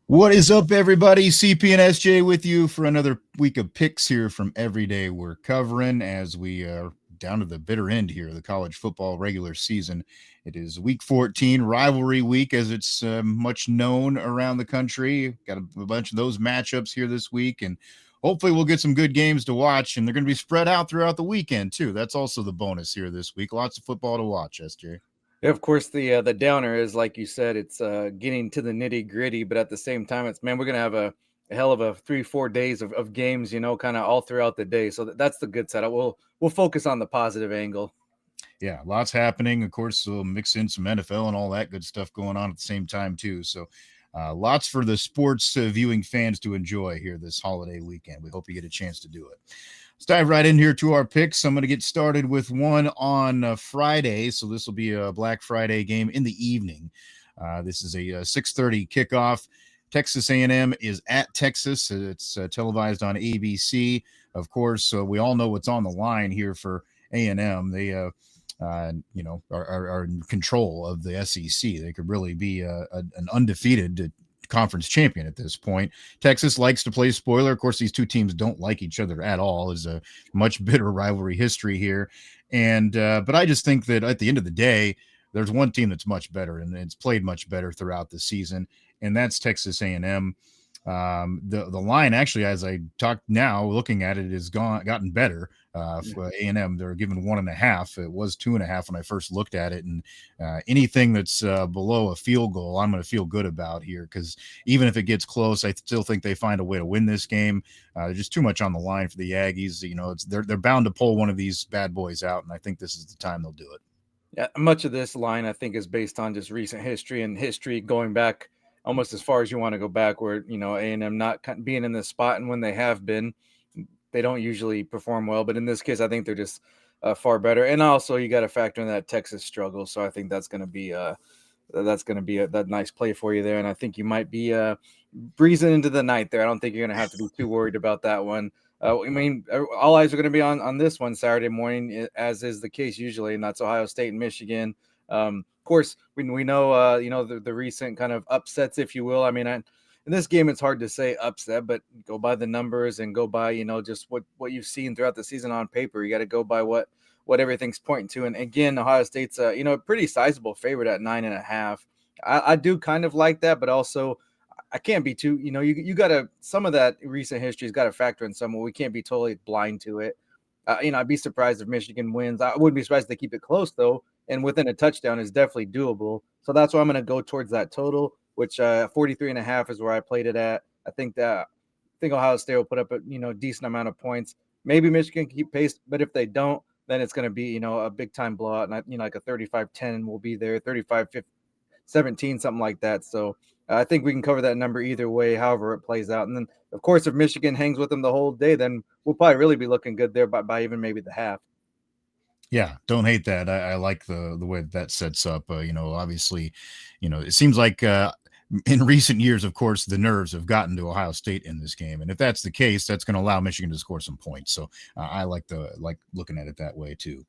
What is up, everybody? CP and SJ with you for another week of picks here from Every Day We're covering as we are down to the bitter end here of the college football regular season. It is week 14, rivalry week, as it's much known around the country. Got a bunch of those matchups here this week, and hopefully we'll get some good games to watch, and they're going to be spread out throughout the weekend, too. That's also the bonus here this week. Lots of football to watch, SJ. Yeah, of course, the downer is like you said, it's getting to the nitty gritty, but at the same time, it's man, we're gonna have a hell of a 3-4 days of games, kind of all throughout the day. So that's the good setup. We'll focus on the positive angle. Yeah, lots happening. Of course, we'll mix in some NFL and all that good stuff going on at the same time too. So, lots for the sports viewing fans to enjoy here this holiday weekend. We hope you get a chance to do it. Let's dive right in here to our picks. I'm going to get started with one on Friday. So this will be a Black Friday game in the evening. This is a 6:30 kickoff. Texas A&M is at Texas. It's televised on ABC. Of course, we all know what's on the line here for A&M. They are in control of the SEC. They could really be an undefeated conference champion at this point. Texas likes to play spoiler. Of course, these two teams don't like each other at all. There's a much bitter rivalry history here. And but I just think that at the end of the day, there's one team that's much better, and it's played much better throughout the season, and that's Texas A&M. The line actually, as I talk now, looking at it, has gotten better. For A&M, they're given 1.5. It was 2.5 when I first looked at it, and anything that's below a field goal, I'm going to feel good about here because even if it gets close, I still think they find a way to win this game. There's just too much on the line for the Aggies. They're bound to pull one of these bad boys out, and I think this is the time they'll do it. Yeah, much of this line I think is based on just recent history and history going back almost as far as you want to go back, where A&M not being in this spot, and when they have been, they don't usually perform well. But in this case, I think they're just far better. And also, you got to factor in that Texas struggle. So I think that's going to be that nice play for you there. And I think you might be breezing into the night there. I don't think you're going to have to be too worried about that one. All eyes are going to be on this one Saturday morning, as is the case usually, and that's Ohio State and Michigan. Of course, we know the recent kind of upsets, if you will. I mean, in this game, it's hard to say upset, but go by the numbers and go by just what you've seen throughout the season on paper. You got to go by what everything's pointing to. And again, Ohio State's a pretty sizable favorite at 9.5. I do kind of like that, but also I can't be too, you got to, some of that recent history's got to factor in somewhere. We can't be totally blind to it. I'd be surprised if Michigan wins. I wouldn't be surprised if they keep it close though. And within a touchdown is definitely doable. So that's why I'm going to go towards that total, which 43.5 is where I played it at. I think Ohio State will put up a, decent amount of points. Maybe Michigan can keep pace, but if they don't, then it's going to be, a big time blowout. And like a 35-10 will be there, 35-17, something like that. So I think we can cover that number either way, however it plays out. And then, of course, if Michigan hangs with them the whole day, then we'll probably really be looking good there by even maybe the half. Yeah, don't hate that. I like the way that sets up. Obviously, it seems like in recent years, of course, the nerves have gotten to Ohio State in this game, and if that's the case, that's going to allow Michigan to score some points. So I like looking at it that way too.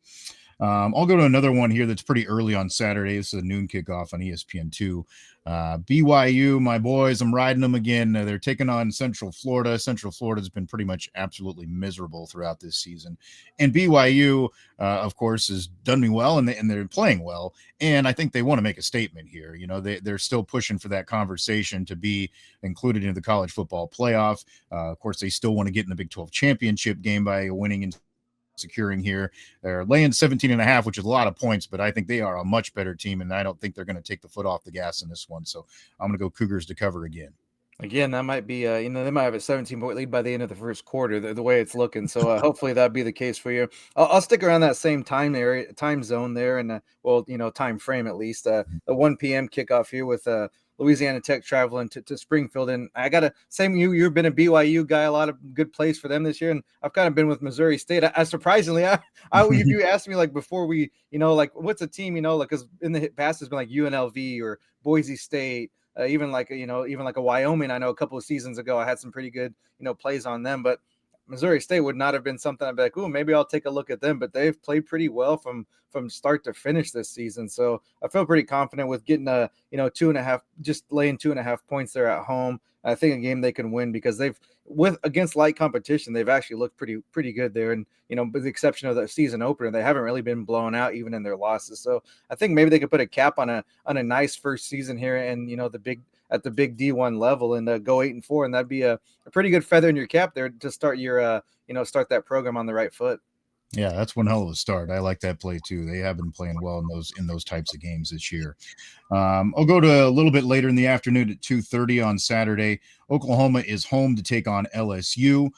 I'll go to another one here that's pretty early on Saturday. This is a noon kickoff on ESPN2. BYU, my boys, I'm riding them again. They're taking on Central Florida. Central Florida's been pretty much absolutely miserable throughout this season. And BYU, of course, has done me well, and they're playing well. And I think they want to make a statement here. They're still pushing for that conversation to be included in the college football playoff. Of course, they still want to get in the Big 12 championship game by winning and securing here. They're laying 17.5, which is a lot of points, but I think they are a much better team, and I don't think they're going to take the foot off the gas in this one. So I'm going to go Cougars to cover again. Again, that might be, they might have a 17-point lead by the end of the first quarter, the way it's looking. So hopefully that'd be the case for you. I'll stick around that same time zone there, and time frame at least. A 1 p.m. kickoff here with Louisiana Tech traveling to Springfield. And I got to say, you've been a BYU guy, a lot of good plays for them this year. And I've kind of been with Missouri State. Surprisingly, if you asked me like before we, like what's a team, because in the past has been like UNLV or Boise State, even like a Wyoming. I know a couple of seasons ago I had some pretty good, plays on them, but Missouri State would not have been something I'd be like, oh, maybe I'll take a look at them. But they've played pretty well from from start to finish this season. So I feel pretty confident with getting a 2.5, just laying 2.5 points there at home. I think a game they can win because they've with against light competition they've actually looked pretty good there, and with the exception of the season opener, they haven't really been blown out even in their losses. So I think maybe they could put a cap on a nice first season here, and the big D1 level, and go 8-4, and that'd be a pretty good feather in your cap there to start your start that program on the right foot. Yeah, that's one hell of a start. I like that play too. They have been playing well in those types of games this year. I'll go to a little bit later in the afternoon at 2:30 on Saturday. Oklahoma is home to take on LSU,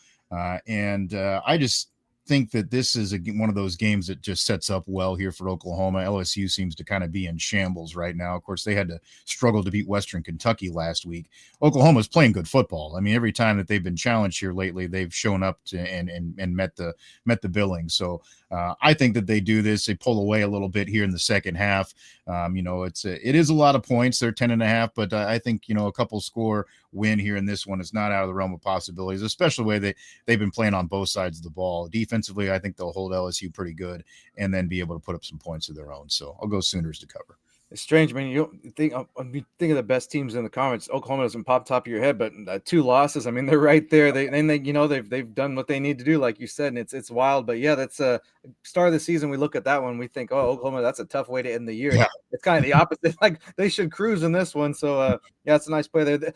and I just think that this is one of those games that just sets up well here for Oklahoma. LSU seems to kind of be in shambles right now. Of course, they had to struggle to beat Western Kentucky last week. Oklahoma's playing good football. I mean, every time that they've been challenged here lately, they've shown up and met the billing. So I think that they do this. They pull away a little bit here in the second half. It is a lot of points. They're 10.5, but I think a couple score win here in this one is not out of the realm of possibilities, especially the way they've been playing on both sides of the ball. Defensively, I think they'll hold LSU pretty good and then be able to put up some points of their own. So I'll go Sooners to cover. It's strange, man. You don't think think of the best teams in the conference. Oklahoma doesn't pop top of your head, but 2 losses. I mean, they're right there. They've done what they need to do, like you said, and it's wild. But yeah, that's a start of the season. We look at that one, we think, oh, Oklahoma, that's a tough way to end the year. Yeah. It's kind of the opposite. Like they should cruise in this one. So yeah, it's a nice play there.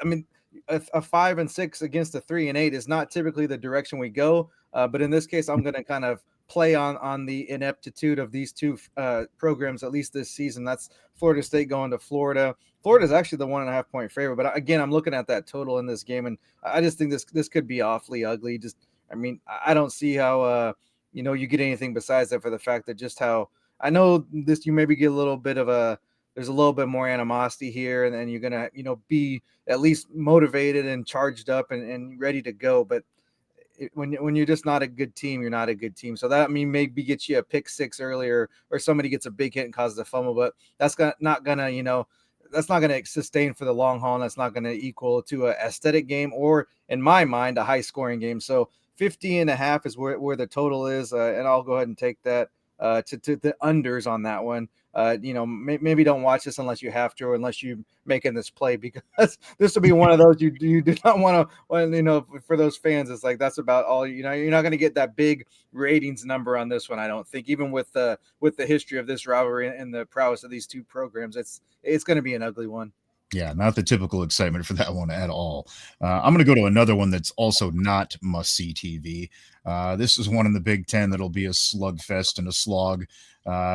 I mean, a 5-6 against a 3-8 is not typically the direction we go. But in this case, I'm going to kind of play on the ineptitude of these two programs, at least this season. That's Florida State going to Florida. Florida is actually the 1.5 point favorite, but again, I'm looking at that total in this game, and I just think this could be awfully ugly. I mean, I don't see how you get anything besides that, for the fact that just how I know this, you maybe get a little bit of there's a little bit more animosity here, and then you're gonna be at least motivated and charged up and ready to go, but when you're just not a good team, you're not a good team. So that maybe gets you a pick six earlier, or somebody gets a big hit and causes a fumble, but that's not gonna that's not going to sustain for the long haul, and that's not going to equal to a aesthetic game, or in my mind, a high scoring game. So 50.5 is where the total is, and I'll go ahead and take that to the unders on that one. Maybe don't watch this unless you have to, or unless you're making this play, because this will be one of those you do not want to. For those fans, it's like that's about all. You're not going to get that big ratings number on this one, I don't think. Even with the history of this rivalry and the prowess of these two programs, it's going to be an ugly one. Yeah, not the typical excitement for that one at all. I'm going to go to another one that's also not must-see TV. This is one in the Big Ten that'll be a slugfest and a slog.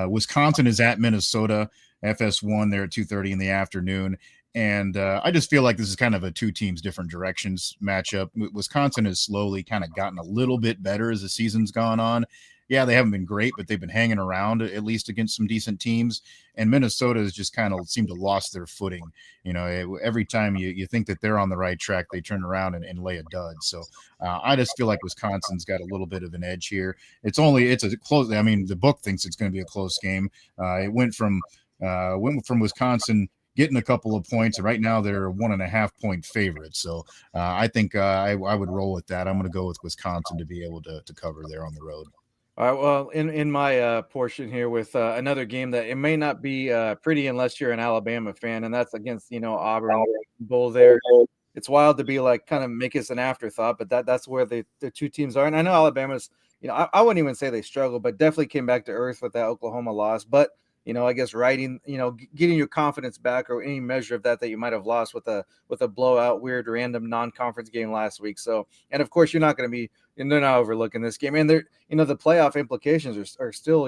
Wisconsin is at Minnesota, FS1 there at 2:30 in the afternoon. And I just feel like this is kind of a two teams different directions matchup. Wisconsin has slowly kind of gotten a little bit better as the season's gone on. Yeah, they haven't been great, but they've been hanging around at least against some decent teams. And Minnesota has just kind of seemed to lost their footing. Every time you think that they're on the right track, they turn around and lay a dud. So I just feel like Wisconsin's got a little bit of an edge here. It's a close. I mean, the book thinks it's going to be a close game. It went from Wisconsin getting a couple of points, and right now they're 1.5 point favorites. So I think I would roll with that. I'm going to go with Wisconsin to be able to cover there on the road. All right. Well, in my portion here with another game that it may not be pretty unless you're an Alabama fan, and that's against Auburn Bowl there. It's wild to be like kind of make this an afterthought, but that's where the two teams are. And I know Alabama's, I wouldn't even say they struggle, but definitely came back to earth with that Oklahoma loss. But I guess getting your confidence back, or any measure of that you might have lost with a blowout, weird, random non-conference game last week. So, and of course, you're not going to be, and they're not overlooking this game. And they're, the playoff implications are still,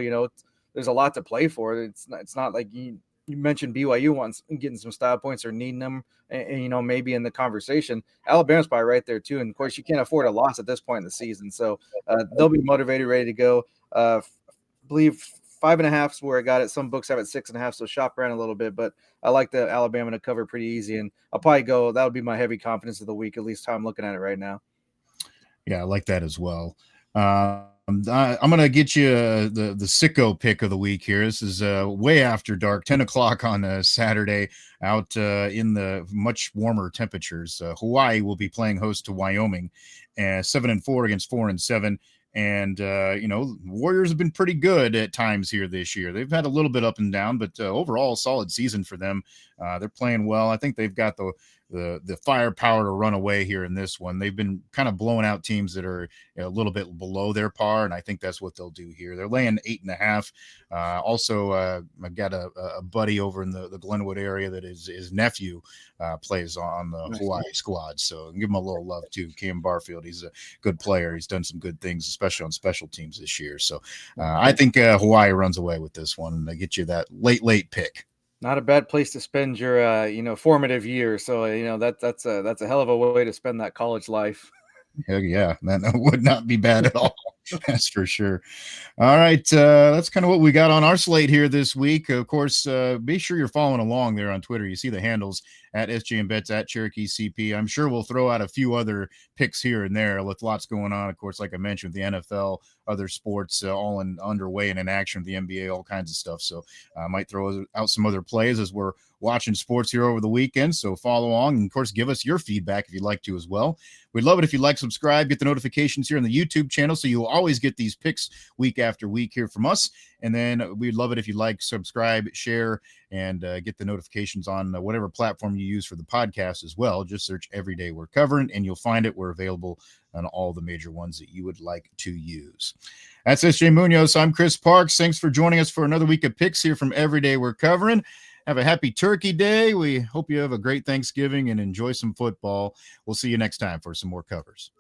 there's a lot to play for. It's not like you mentioned BYU wants getting some style points or needing them, and maybe in the conversation. Alabama's probably right there too. And of course, you can't afford a loss at this point in the season. So they'll be motivated, ready to go. Believe 5.5 is where I got it. Some books have it 6.5, so shop around a little bit. But I like the Alabama to cover pretty easy, and I'll probably go. That would be my heavy confidence of the week, at least how I'm looking at it right now. Yeah, I like that as well. I'm going to get you the sicko pick of the week here. This is way after dark, 10 o'clock on a Saturday, out in the much warmer temperatures. Hawaii will be playing host to Wyoming, 7-4 against 4-7. And, Warriors have been pretty good at times here this year. They've had a little bit up and down, but overall, solid season for them. They're playing well. I think they've got the firepower to run away here in this one. They've been kind of blowing out teams that are a little bit below their par, and I think that's what they'll do here. They're laying 8.5. I've got a buddy over in the Glenwood area that his nephew plays on the Hawaii squad, so give him a little love too. Cam Barfield, he's a good player. He's done some good things, especially on special teams this year. So I think Hawaii runs away with this one. They get you that late pick. Not a bad place to spend your formative years. So that's a hell of a way to spend that college life. Hell yeah, that would not be bad at all. That's for sure. All right, that's kind of what we got on our slate here this week. Of course, be sure you're following along there on Twitter. You see the handles at SJM Bets, at Cherokee CP. I'm sure we'll throw out a few other picks here and there with lots going on. Of course, like I mentioned, the NFL, other sports all underway and in action, the NBA, all kinds of stuff. So I might throw out some other plays as we're watching sports here over the weekend. So follow along, and of course, give us your feedback if you'd like to as well. We'd love it if you'd like, subscribe, get the notifications here on the YouTube channel so you'll always get these picks week after week here from us. And then we'd love it if you'd like, subscribe, share, and get the notifications on whatever platform you use for the podcast as well. Just search Every Day We're Covering, and you'll find it. We're available on all the major ones that you would like to use. That's SJ Munoz. I'm Chris Parks. Thanks for joining us for another week of picks here from Every Day We're Covering. Have a happy Turkey Day. We hope you have a great Thanksgiving and enjoy some football. We'll see you next time for some more covers.